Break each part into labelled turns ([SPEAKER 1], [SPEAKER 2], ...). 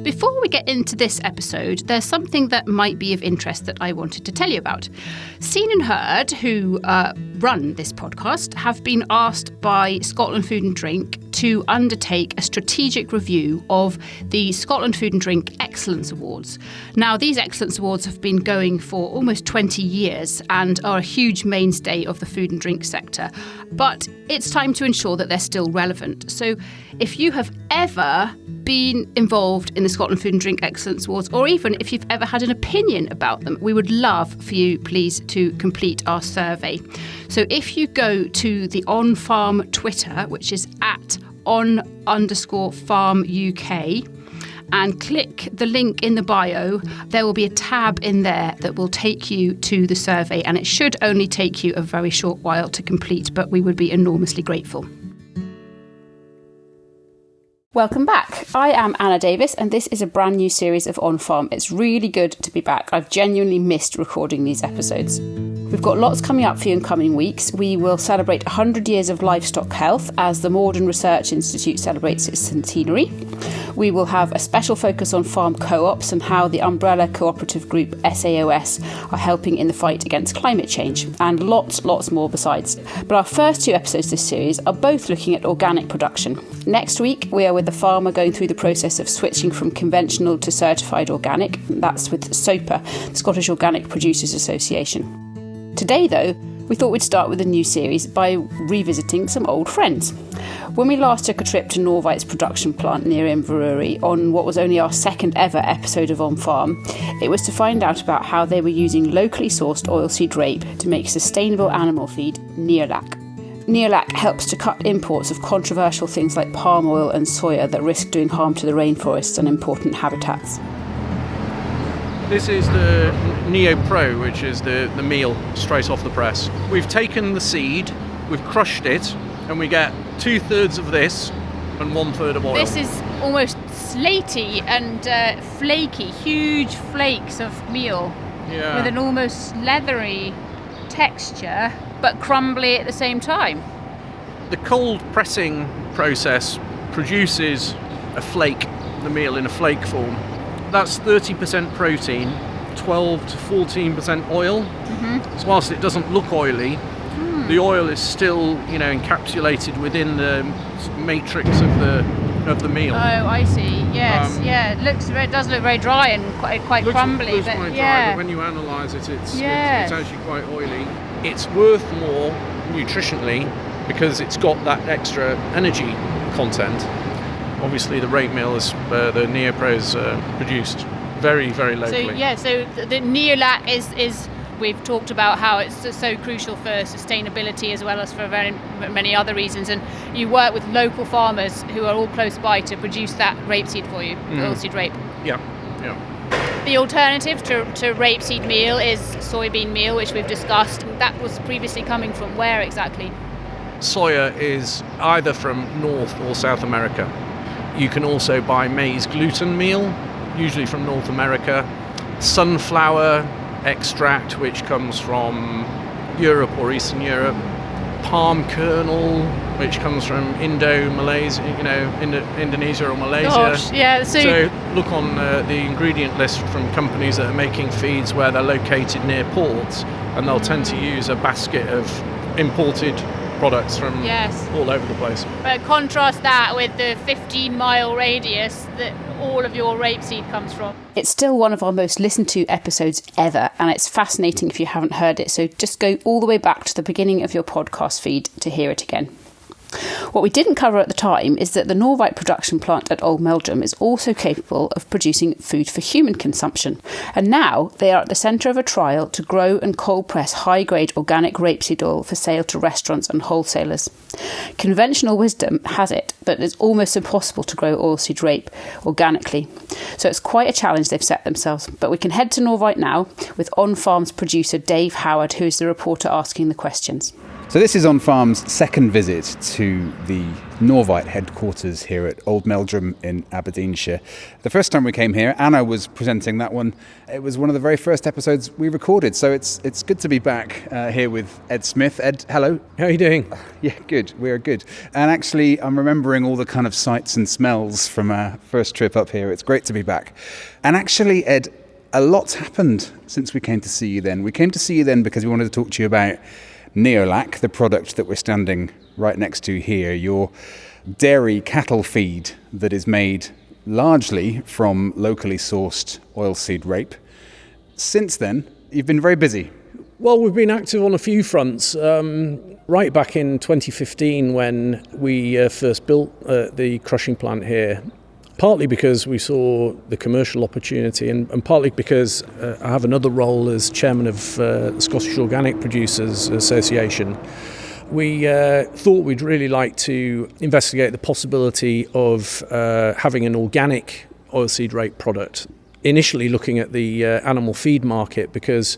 [SPEAKER 1] Before we get into this episode, there's something that might be of interest that I wanted to tell you about. Scene and Herd, who run this podcast, have been asked by Scotland Food and Drink to undertake a strategic review of the Scotland Food and Drink Excellence Awards. Now, these Excellence Awards have been going for almost 20 years and are a huge mainstay of the food and drink sector. But it's time to ensure that they're still relevant. So if you have ever been involved in the Scotland Food and Drink Excellence Awards, or even if you've ever had an opinion about them, we would love for you, please, to complete our survey. So if you go to the onFARM Twitter, which is at @on_farm UK, and click the link in the bio, there will be a tab in there that will take you to the survey, and it should only take you a very short while to complete, but we would be enormously grateful. Welcome back. I am Anna Davis, and this is a brand new series of onFARM. It's really good to be back. I've genuinely missed recording these episodes. We've got lots coming up for you in coming weeks. We will celebrate 100 years of livestock health as the Morden Research Institute celebrates its centenary. We will have a special focus on farm co-ops and how the umbrella cooperative group SAOS are helping in the fight against climate change, and lots more besides. But our first two episodes of this series are both looking at organic production. Next week, we are with the farmer going through the process of switching from conventional to certified organic. That's with SOPA, the Scottish Organic Producers Association. Today, though, we thought we'd start with a new series by revisiting some old friends. When we last took a trip to Norvite's production plant near Inverurie on what was only our second ever episode of onFARM, it was to find out about how they were using locally sourced oilseed rape to make sustainable animal feed, NeoLac. NeoLac helps to cut imports of controversial things like palm oil and soya that risk doing harm to the rainforests and important habitats.
[SPEAKER 2] This is the Neo Pro, which is the meal straight off the press. We've taken the seed, we've crushed it, and we get 2/3 of this and 1/3 of oil.
[SPEAKER 3] This is almost slaty and flaky, huge flakes of meal with an almost leathery texture, but crumbly at the same time.
[SPEAKER 2] The cold pressing process produces a flake, the meal in a flake form. That's 30% protein, 12 to 14% oil. Mm-hmm. So whilst it doesn't look oily, the oil is still, encapsulated within the matrix of the meal.
[SPEAKER 3] Oh, I see. Yes, it does look very dry and quite crumbly.
[SPEAKER 2] Looks quite dry, but when you analyse it, it's actually quite oily. It's worth more nutritionally because it's got that extra energy content. Obviously, the rape meal is the NeoPro is produced very, very locally.
[SPEAKER 3] So the NeoLac is we've talked about how it's so crucial for sustainability as well as for very many other reasons. And you work with local farmers who are all close by to produce that rapeseed for you, oilseed rape.
[SPEAKER 2] Yeah.
[SPEAKER 3] The alternative to rapeseed meal is soybean meal, which we've discussed. That was previously coming from where exactly?
[SPEAKER 2] Soya is either from North or South America. You can also buy maize gluten meal, usually from North America. Sunflower extract, which comes from Europe or Eastern Europe. Palm kernel, which comes from Indonesia or Malaysia.
[SPEAKER 3] Gosh, yeah.
[SPEAKER 2] So look on the ingredient list from companies that are making feeds where they're located near ports, and they'll tend to use a basket of imported products from all over the place.
[SPEAKER 3] But contrast that with the 15-mile radius that all of your rapeseed comes from.
[SPEAKER 1] It's still one of our most listened to episodes ever, and it's fascinating if you haven't heard it, so just go all the way back to the beginning of your podcast feed to hear it again. What we didn't cover at the time is that the Norvite production plant at Old Meldrum is also capable of producing food for human consumption. And now they are at the centre of a trial to grow and cold press high-grade organic rapeseed oil for sale to restaurants and wholesalers. Conventional wisdom has it that it's almost impossible to grow oilseed rape organically. So it's quite a challenge they've set themselves. But we can head to Norvite now with onFARM's producer Dave Howard, who is the reporter asking the questions.
[SPEAKER 4] So this is onFARM's second visit to the Norvite headquarters here at Old Meldrum in Aberdeenshire. The first time we came here, Anna was presenting that one. It was one of the very first episodes we recorded, so it's good to be back here with Ed Smith. Ed, hello.
[SPEAKER 2] How are you doing?
[SPEAKER 4] Yeah, good. We are good. And actually, I'm remembering all the kind of sights and smells from our first trip up here. It's great to be back. And actually, Ed, a lot's happened since we came to see you then. We came to see you then because we wanted to talk to you about NeoLac, the product that we're standing right next to here, your dairy cattle feed that is made largely from locally sourced oilseed rape. Since then, you've been very busy.
[SPEAKER 5] Well, we've been active on a few fronts. Right back in 2015 when we first built the crushing plant here, partly because we saw the commercial opportunity and partly because I have another role as chairman of the Scottish Organic Producers Association. We thought we'd really like to investigate the possibility of having an organic oilseed rape product. Initially looking at the animal feed market because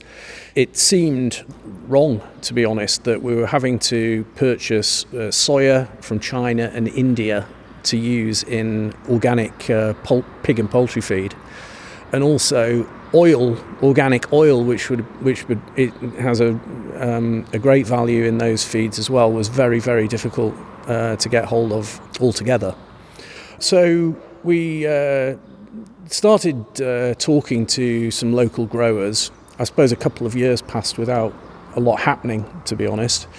[SPEAKER 5] it seemed wrong, to be honest, that we were having to purchase soya from China and India to use in organic pig and poultry feed, and also organic oil, which it has a great value in those feeds as well, was very, very difficult to get hold of altogether. So we started talking to some local growers. I suppose a couple of years passed without a lot happening, to be honest,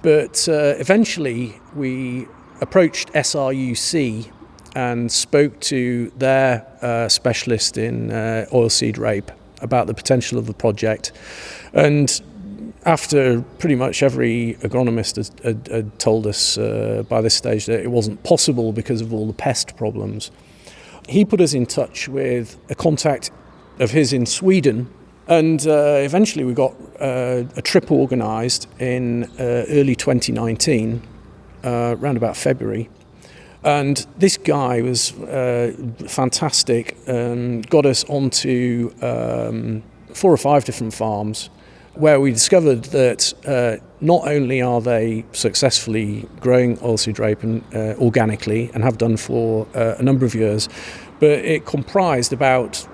[SPEAKER 5] but eventually we approached SRUC and spoke to their specialist in oilseed rape about the potential of the project. And after pretty much every agronomist had told us by this stage that it wasn't possible because of all the pest problems, he put us in touch with a contact of his in Sweden. And eventually we got a trip organised in early 2019, around about February. And this guy was fantastic and got us onto 4 or 5 different farms where we discovered that not only are they successfully growing oilseed rape organically and have done for a number of years, but it comprised about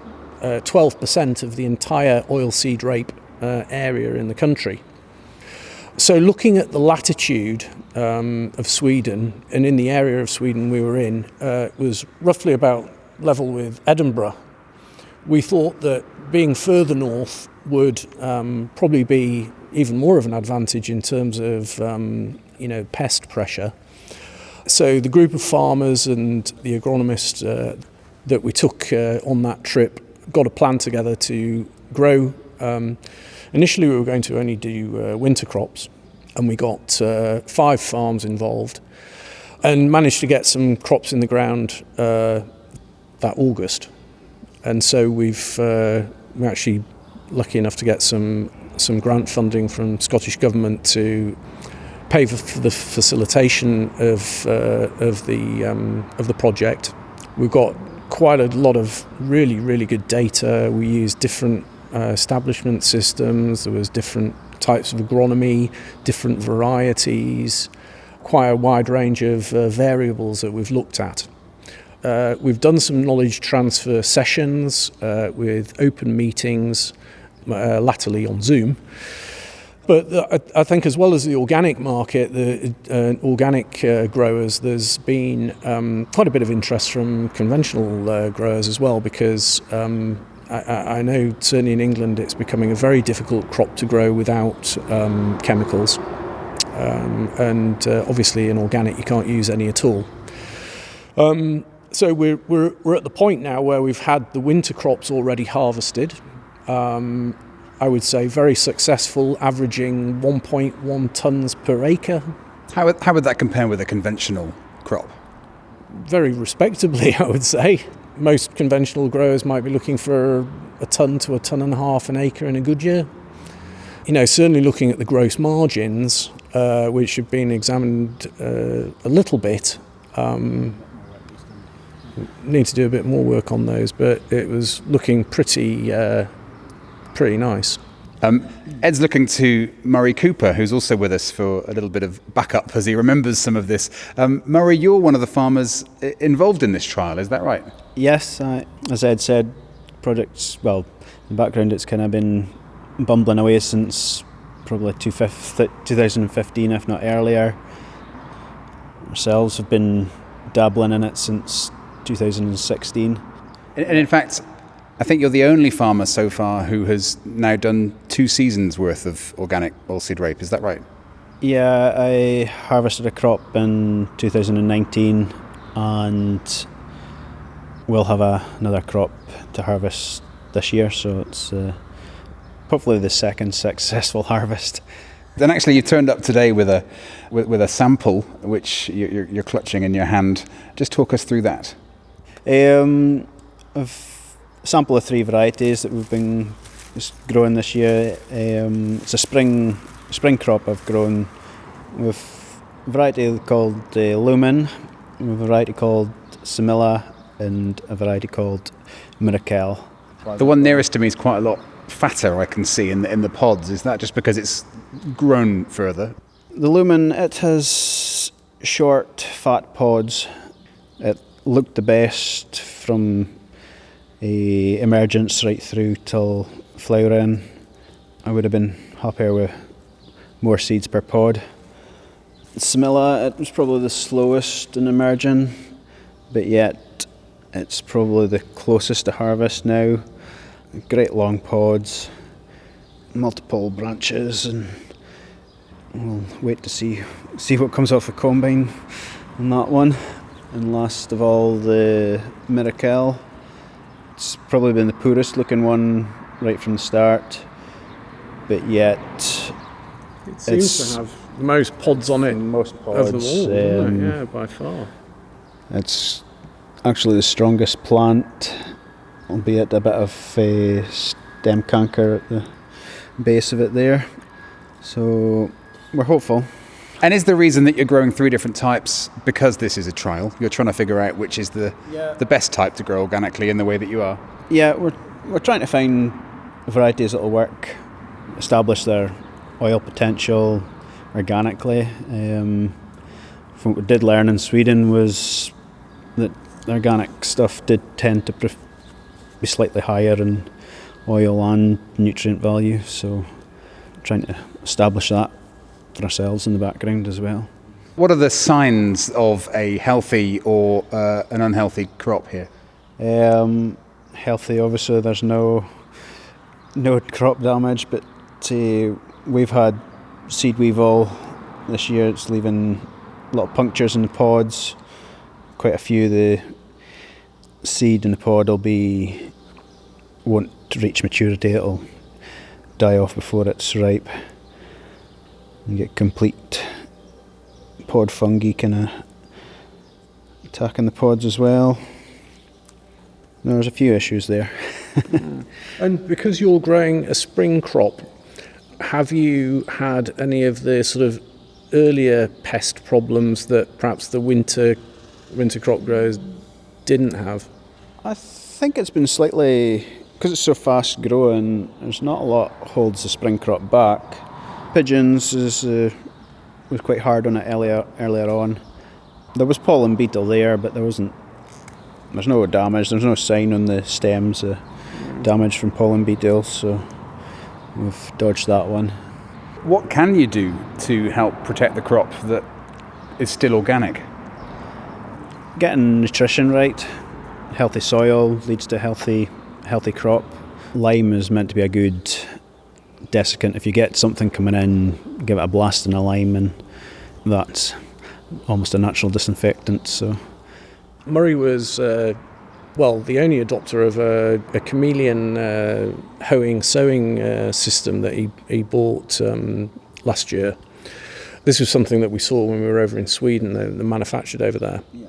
[SPEAKER 5] 12% of the entire oilseed rape area in the country. So looking at the latitude of Sweden, and in the area of Sweden we were in, was roughly about level with Edinburgh. We thought that being further north would probably be even more of an advantage in terms of pest pressure. So the group of farmers and the agronomist that we took on that trip got a plan together to grow. Initially we were going to only do winter crops, and we got 5 farms involved and managed to get some crops in the ground that August. And so we're actually lucky enough to get some grant funding from Scottish Government to pay for the facilitation of the project. We've got quite a lot of really, really good data. We used different establishment systems. There was different types of agronomy, different varieties, quite a wide range of variables that we've looked at. We've done some knowledge transfer sessions with open meetings, latterly on Zoom. But I think as well as the organic market, the organic growers, there's been quite a bit of interest from conventional growers as well, because I know certainly in England it's becoming a very difficult crop to grow without chemicals. And obviously in organic you can't use any at all. So we're at the point now where we've had the winter crops already harvested. I would say very successful, averaging 1.1 tonnes per acre.
[SPEAKER 4] How would that compare with a conventional crop?
[SPEAKER 5] Very respectably, I would say. Most conventional growers might be looking for a tonne to a tonne and a half an acre in a good year. Certainly looking at the gross margins, which have been examined a little bit, need to do a bit more work on those, but it was looking pretty nice.
[SPEAKER 4] Ed's looking to Murray Cooper, who's also with us for a little bit of backup as he remembers some of this. Murray, you're one of the farmers involved in this trial, is that right?
[SPEAKER 6] Yes, as Ed said, projects, well, in the background it's kind of been bumbling away since probably 2015, if not earlier. Ourselves have been dabbling in it since 2016.
[SPEAKER 4] And in fact, I think you're the only farmer so far who has now done 2 seasons worth of organic oilseed rape, is that right?
[SPEAKER 6] Yeah, I harvested a crop in 2019 and we'll have another crop to harvest this year, so it's hopefully the second successful harvest.
[SPEAKER 4] Then actually you turned up today with a sample which you're clutching in your hand. Just talk us through that.
[SPEAKER 6] I've a sample of 3 varieties that we've been growing this year. It's a spring crop I've grown with a variety called Lumen, a variety called Semilla, and a variety called Miracle.
[SPEAKER 4] The one nearest to me is quite a lot fatter, I can see, in the pods. Is that just because it's grown further?
[SPEAKER 6] The Lumen, it has short, fat pods. It looked the best from emergence right through till flowering. I would have been happier with more seeds per pod. Semilla, it was probably the slowest in emerging, but yet it's probably the closest to harvest now. Great long pods, multiple branches, and we'll wait to see what comes off the combine on that one. And last of all, the Miracle. It's probably been the poorest looking one right from the start, but yet
[SPEAKER 5] it seems to have the most pods on it
[SPEAKER 6] most pods,
[SPEAKER 5] of them all, doesn't it? Yeah, by far.
[SPEAKER 6] It's actually the strongest plant, albeit a bit of stem canker at the base of it there. So we're hopeful.
[SPEAKER 4] And is the reason that you're growing 3 different types because this is a trial? You're trying to figure out which is the best type to grow organically in the way that you are?
[SPEAKER 6] Yeah, we're trying to find varieties that will work, establish their oil potential organically. From what we did learn in Sweden was that the organic stuff did tend to be slightly higher in oil and nutrient value, so trying to establish that for ourselves in the background as well.
[SPEAKER 4] What are the signs of a healthy or an unhealthy crop here?
[SPEAKER 6] Healthy, obviously there's no crop damage, but we've had seed weevil this year. It's leaving a lot of punctures in the pods. Quite a few of the seed in the pod won't reach maturity. It'll die off before it's ripe. You get complete pod fungi kind of attacking the pods as well. There's a few issues there.
[SPEAKER 5] And because you're growing a spring crop, have you had any of the sort of earlier pest problems that perhaps the winter crop growers didn't have? I
[SPEAKER 6] think it's been slightly, because it's so fast growing, there's not a lot holds the spring crop back. Pigeons was quite hard on it earlier on. There was pollen beetle there, but there's no damage. There's no sign on the stems of damage from pollen beetles, so we've dodged that one.
[SPEAKER 4] What can you do to help protect the crop that is still organic?
[SPEAKER 6] Getting nutrition right, healthy soil leads to healthy crop. Lime is meant to be a good desiccant. If you get something coming in, give it a blast in a lime, and that's almost a natural disinfectant. So
[SPEAKER 5] Murray was the only adopter of a chameleon sowing system that he bought last year. This was something that we saw when we were over in Sweden. They're manufactured over there. Yeah.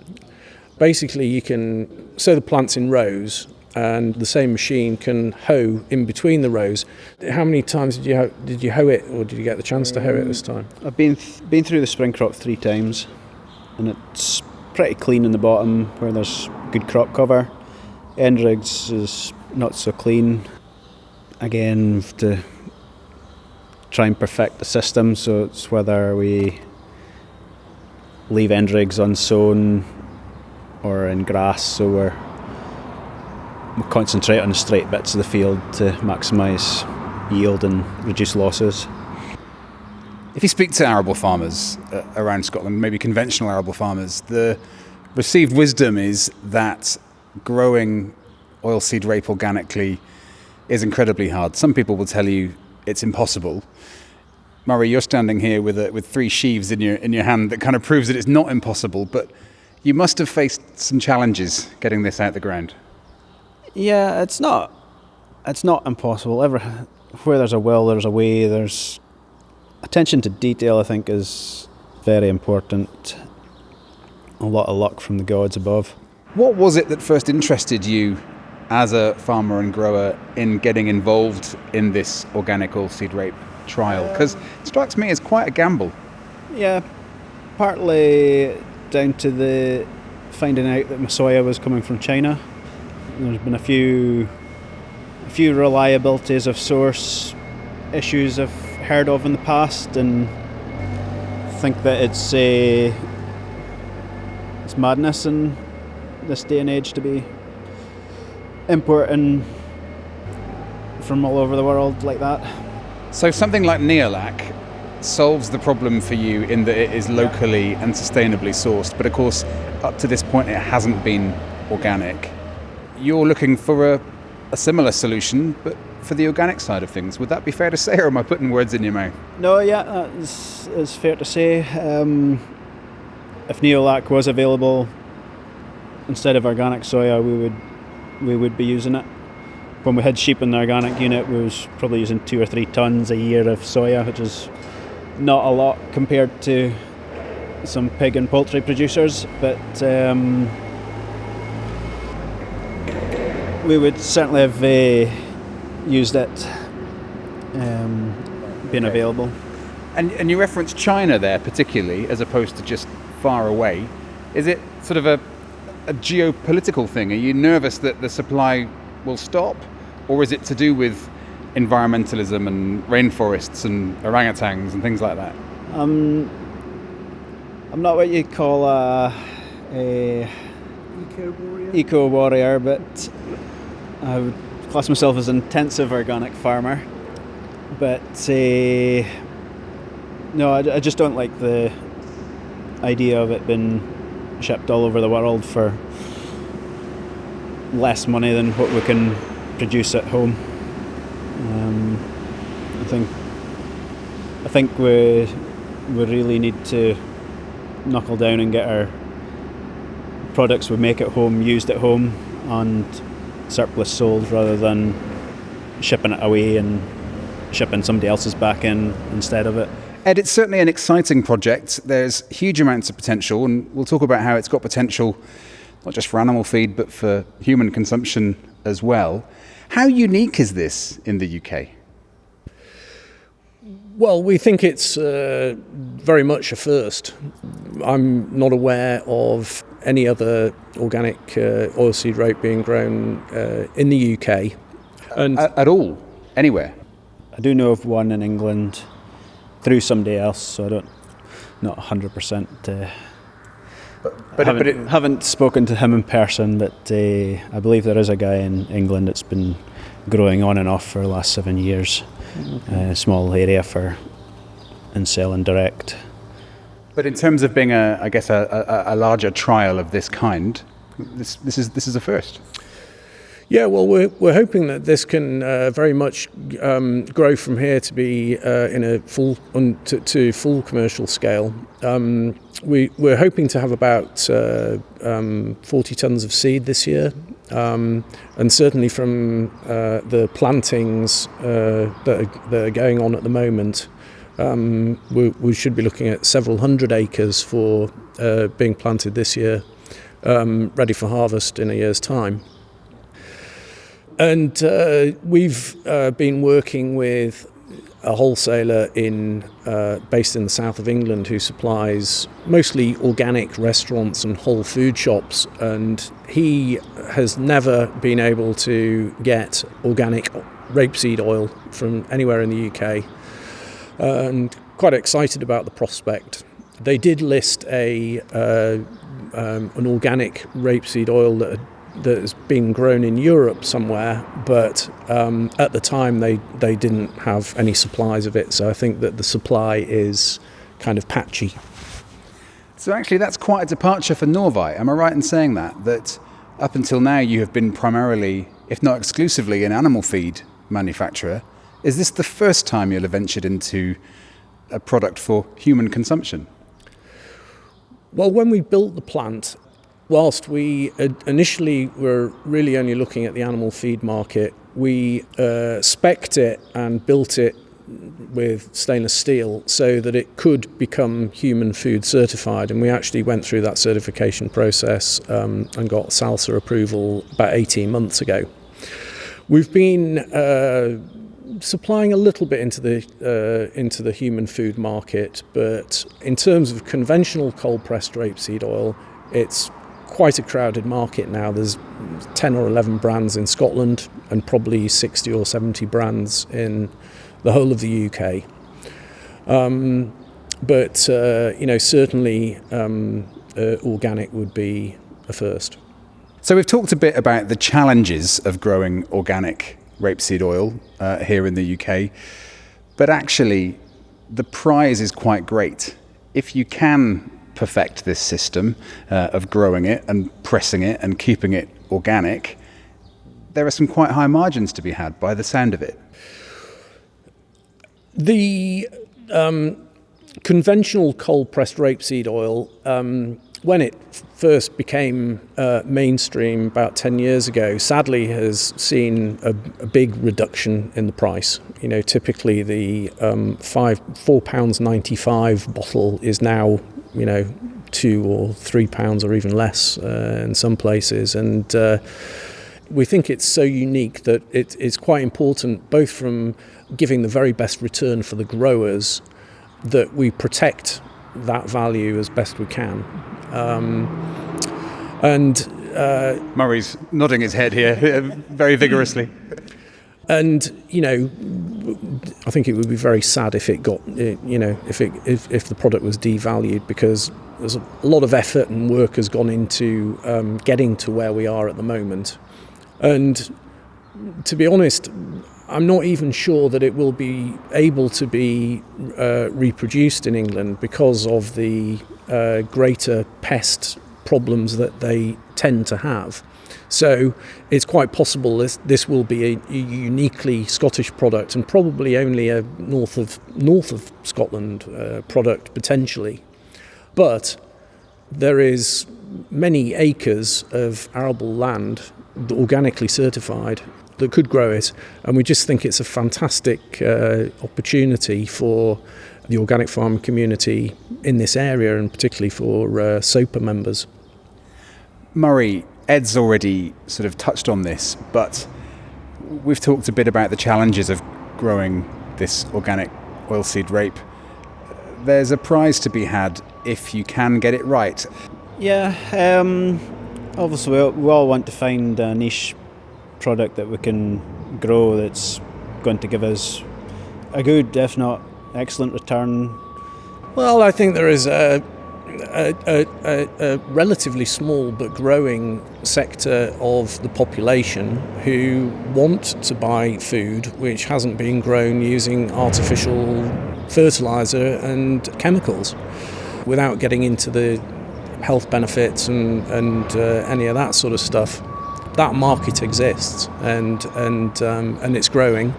[SPEAKER 5] Basically, you can sow the plants in rows, and the same machine can hoe in between the rows. How many times did you hoe it, or did you get the chance to hoe it this time?
[SPEAKER 6] I've been through the spring crop 3 times, and it's pretty clean in the bottom where there's good crop cover. End rigs is not so clean. Again, to try and perfect the system. So it's whether we leave end rigs unsown or in grass, so we concentrate on the straight bits of the field to maximise yield and reduce losses.
[SPEAKER 4] If you speak to arable farmers around Scotland, maybe conventional arable farmers, the received wisdom is that growing oilseed rape organically is incredibly hard. Some people will tell you it's impossible. Murray, you're standing here with 3 sheaves in your hand that kind of proves that it's not impossible, but you must have faced some challenges getting this out the ground.
[SPEAKER 6] Yeah, it's not impossible. Where there's a will, there's a way. There's attention to detail, I think, is very important. A lot of luck from the gods above.
[SPEAKER 4] What was it that first interested you as a farmer and grower in getting involved in this organic oilseed rape trial? Because it strikes me as quite a gamble.
[SPEAKER 6] Yeah, partly down to the finding out that my soya was coming from China. There's been a few reliabilities of source issues I've heard of in the past, and think that it's madness in this day and age to be importing from all over the world like that.
[SPEAKER 4] So something like NeoLac solves the problem for you in that it is locally and sustainably sourced, but of course up to this point it hasn't been organic. You're looking for a similar solution, but for the organic side of things. Would that be fair to say, or am I putting words in your mouth?
[SPEAKER 6] No, yeah, it's fair to say. If NeoLac was available instead of organic soya, we would be using it. When we had sheep in the organic unit, we was probably using 2 or 3 tons a year of soya, which is not a lot compared to some pig and poultry producers, but we would certainly have used it being available.
[SPEAKER 4] And you referenced China there particularly, as opposed to just far away. Is it sort of a geopolitical thing? Are you nervous that the supply will stop, or is it to do with environmentalism and rainforests and orangutans and things like that?
[SPEAKER 6] I'm not what you'd call a eco warrior, but I would class myself as an intensive organic farmer. But no, I just don't like the idea of it being shipped all over the world for less money than what we can produce at home. I think we really need to knuckle down and get our products we make at home used at home and surplus sold, rather than shipping it away and shipping somebody else's back in instead of it.
[SPEAKER 4] Ed, it's certainly an exciting project. There's huge amounts of potential, and we'll talk about how it's got potential not just for animal feed but for human consumption as well. How unique is this in the UK?
[SPEAKER 5] Well, we think it's very much a first. I'm not aware of any other organic oilseed rape being grown in the UK. And
[SPEAKER 4] At all? Anywhere?
[SPEAKER 6] I do know of one in England through somebody else, so I not 100%. Haven't spoken to him in person, but I believe there is a guy in England that's been growing on and off for the last 7 years. A small area and selling direct.
[SPEAKER 4] But in terms of being a larger trial of this kind, this is a first.
[SPEAKER 5] yeah, well, we're hoping that this can very much grow from here to be in a full to full commercial scale. We're hoping to have about 40 tons of seed this year, and certainly from the plantings that are going on at the moment, we should be looking at several hundred acres for being planted this year, ready for harvest in a year's time. And we've been working with a wholesaler based in the south of England who supplies mostly organic restaurants and whole food shops, and he has never been able to get organic rapeseed oil from anywhere in the UK. and quite excited about the prospect. They did list an organic rapeseed oil that has been grown in Europe somewhere, but at the time they didn't have any supplies of it, so I think that the supply is kind of patchy.
[SPEAKER 4] So actually that's quite a departure for Norvite. Am I right in saying that up until now you have been primarily, if not exclusively, an animal feed manufacturer? Is this the first time you'll have ventured into a product for human consumption?
[SPEAKER 5] Well, when we built the plant, whilst we initially were really only looking at the animal feed market, we spec'd it and built it with stainless steel so that it could become human food certified, and we actually went through that certification process and got SALSA approval about 18 months ago. We've been supplying a little bit into the human food market, but in terms of conventional cold pressed rapeseed oil, it's quite a crowded market now. There's 10 or 11 brands in Scotland and probably 60 or 70 brands in the whole of the UK. But certainly organic would be a first.
[SPEAKER 4] So we've talked a bit about the challenges of growing organic rapeseed oil here in the UK, but actually the prize is quite great. If you can perfect this system of growing it and pressing it and keeping it organic, there are some quite high margins to be had by the sound of it.
[SPEAKER 5] The conventional cold-pressed rapeseed oil, when it first became mainstream about 10 years ago, sadly has seen a big reduction in the price. You know, typically the £4.95 bottle is now, £2 or £3 or even less in some places, and we think it's so unique that it's quite important, both from giving the very best return for the growers, that we protect that value as best we can.
[SPEAKER 4] Murray's nodding his head here very vigorously.
[SPEAKER 5] And I think it would be very sad if it got, if the product was devalued, because there's a lot of effort and work has gone into getting to where we are at the moment. And to be honest, I'm not even sure that it will be able to be reproduced in England because of the greater pest problems that they tend to have. So it's quite possible this will be a uniquely Scottish product, and probably only a north of Scotland product potentially. But there is many acres of arable land organically certified that could grow it, and we just think it's a fantastic opportunity for the organic farming community in this area, and particularly for SOPA members.
[SPEAKER 4] Murray, Ed's already sort of touched on this, but we've talked a bit about the challenges of growing this organic oilseed rape. There's a prize to be had if you can get it right.
[SPEAKER 6] Yeah, obviously we all want to find a niche product that we can grow that's going to give us a good, if not excellent, return.
[SPEAKER 5] Well, I think there is a relatively small but growing sector of the population who want to buy food which hasn't been grown using artificial fertiliser and chemicals, without getting into the health benefits and any of that sort of stuff. That market exists, and it's growing.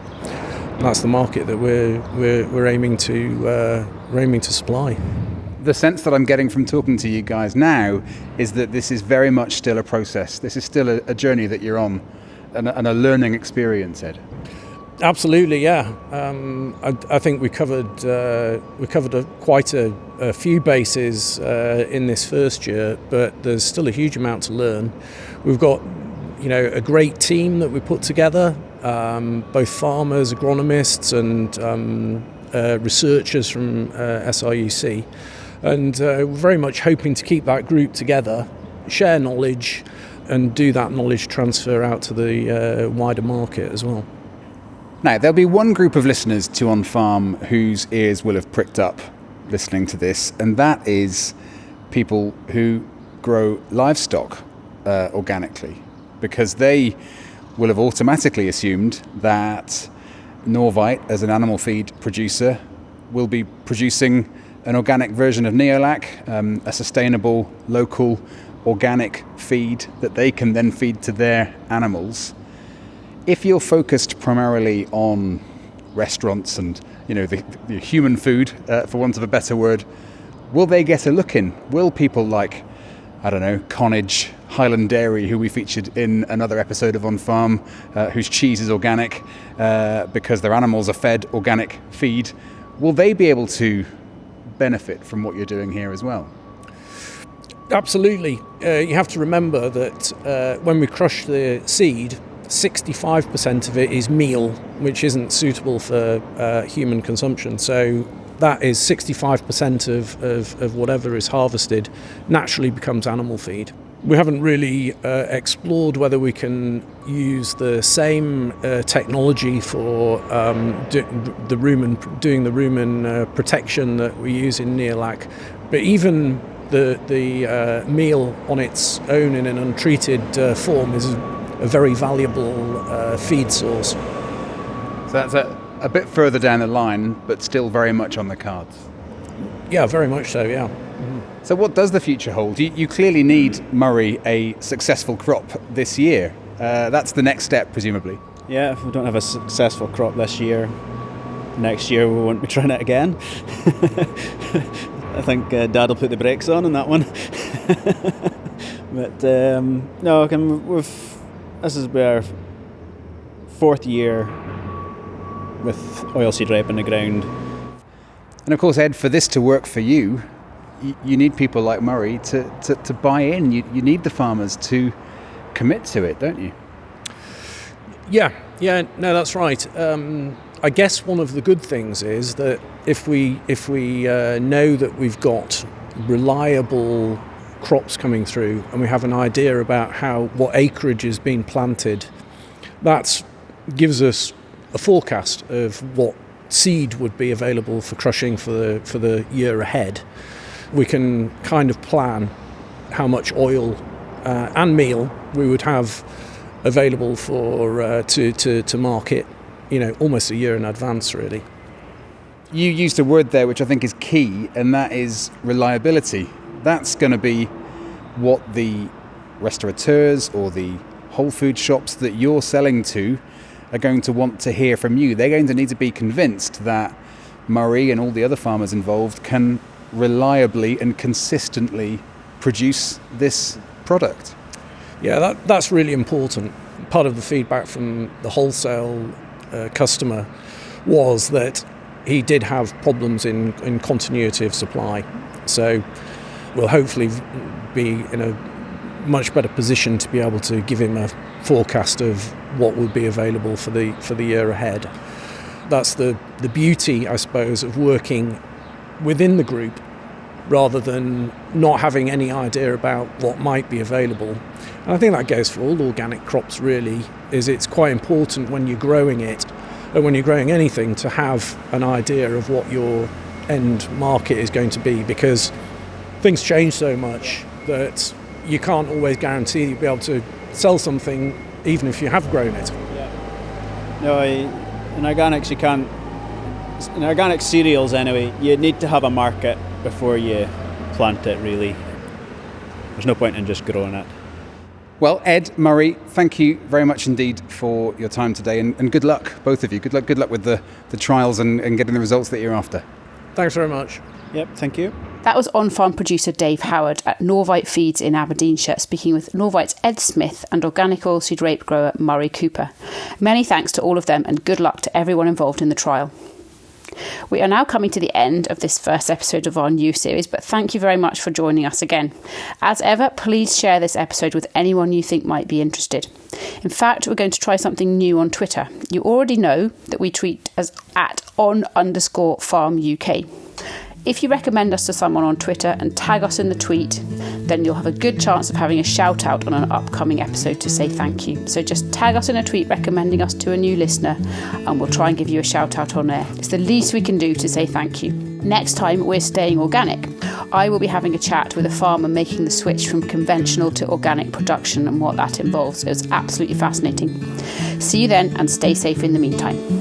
[SPEAKER 5] That's the market that we're aiming to supply.
[SPEAKER 4] The sense that I'm getting from talking to you guys now is that this is very much still a process. This is still a journey that you're on, and a learning experience, Ed.
[SPEAKER 5] Absolutely, yeah. I think we covered quite a few bases in this first year, but there's still a huge amount to learn. We've got a great team that we put together, both farmers, agronomists and researchers from SRUC, and we're very much hoping to keep that group together, share knowledge and do that knowledge transfer out to the wider market as well.
[SPEAKER 4] Now, there'll be one group of listeners to onFARM whose ears will have pricked up listening to this, and that is people who grow livestock organically, because they will have automatically assumed that Norvite, as an animal feed producer, will be producing an organic version of NeoLac, a sustainable, local, organic feed that they can then feed to their animals. If you're focused primarily on restaurants and the human food, for want of a better word, will they get a look in? Will people like, I don't know, Connage, Highland Dairy, who we featured in another episode of onFARM, whose cheese is organic because their animals are fed organic feed, will they be able to benefit from what you're doing here as well?
[SPEAKER 5] Absolutely. You have to remember that when we crush the seed, 65% of it is meal, which isn't suitable for human consumption. So that is 65% of whatever is harvested naturally becomes animal feed. We haven't really explored whether we can use the same technology for doing the rumen protection that we use in NeoLac, but even the meal on its own in an untreated form is a very valuable feed source.
[SPEAKER 4] So that's a bit further down the line, but still very much on the cards.
[SPEAKER 5] Yeah, very much so, yeah.
[SPEAKER 4] So what does the future hold? You clearly need, Murray, a successful crop this year. That's the next step, presumably.
[SPEAKER 6] Yeah, if we don't have a successful crop this year, next year we won't be trying it again. I think Dad will put the brakes on that one. But no, this is our 4th year with oilseed rape in the ground.
[SPEAKER 4] And of course, Ed, for this to work for you, you need people like Murray to buy in. You need the farmers to commit to it, don't you?
[SPEAKER 5] Yeah, no, that's right. I guess one of the good things is that if we know that we've got reliable crops coming through and we have an idea about what acreage is being planted, that gives us a forecast of what seed would be available for crushing for the year ahead. We can kind of plan how much oil and meal we would have available for to market, almost a year in advance, really.
[SPEAKER 4] You used a word there which I think is key, and that is reliability. That's going to be what the restaurateurs or the whole food shops that you're selling to are going to want to hear from you. They're going to need to be convinced that Murray and all the other farmers involved can reliably and consistently produce this product.
[SPEAKER 5] Yeah, that's really important. Part of the feedback from the wholesale customer was that he did have problems in continuity of supply. So we'll hopefully be in a much better position to be able to give him a forecast of what would be available for the year ahead. That's the beauty, I suppose, of working within the group rather than not having any idea about what might be available. And I think that goes for all organic crops, really, is it's quite important when you're growing it, and when you're growing anything, to have an idea of what your end market is going to be, because things change so much that you can't always guarantee you'll be able to sell something even if you have grown it.
[SPEAKER 6] Yeah. No, in organics you can't. In organic cereals anyway, you need to have a market before you plant it, really. There's no point in just growing it.
[SPEAKER 4] Well, Ed, Murray, thank you very much indeed for your time today, and good luck, both of you. Good luck with the trials and getting the results that you're after.
[SPEAKER 5] Thanks very much.
[SPEAKER 6] Yep, thank you.
[SPEAKER 1] That was onFARM producer Dave Howard at Norvite Feeds in Aberdeenshire, speaking with Norvite's Ed Smith and organic oilseed rape grower Murray Cooper. Many thanks to all of them, and good luck to everyone involved in the trial. We are now coming to the end of this first episode of our new series, but thank you very much for joining us again. As ever, please share this episode with anyone you think might be interested. In fact, we're going to try something new on Twitter. You already know that we tweet as @on_farm UK. If you recommend us to someone on Twitter and tag us in the tweet, then you'll have a good chance of having a shout out on an upcoming episode to say thank you. So just tag us in a tweet recommending us to a new listener and we'll try and give you a shout out on air. It's the least we can do to say thank you. Next time, we're staying organic. I will be having a chat with a farmer making the switch from conventional to organic production and what that involves. It was absolutely fascinating. See you then and stay safe in the meantime.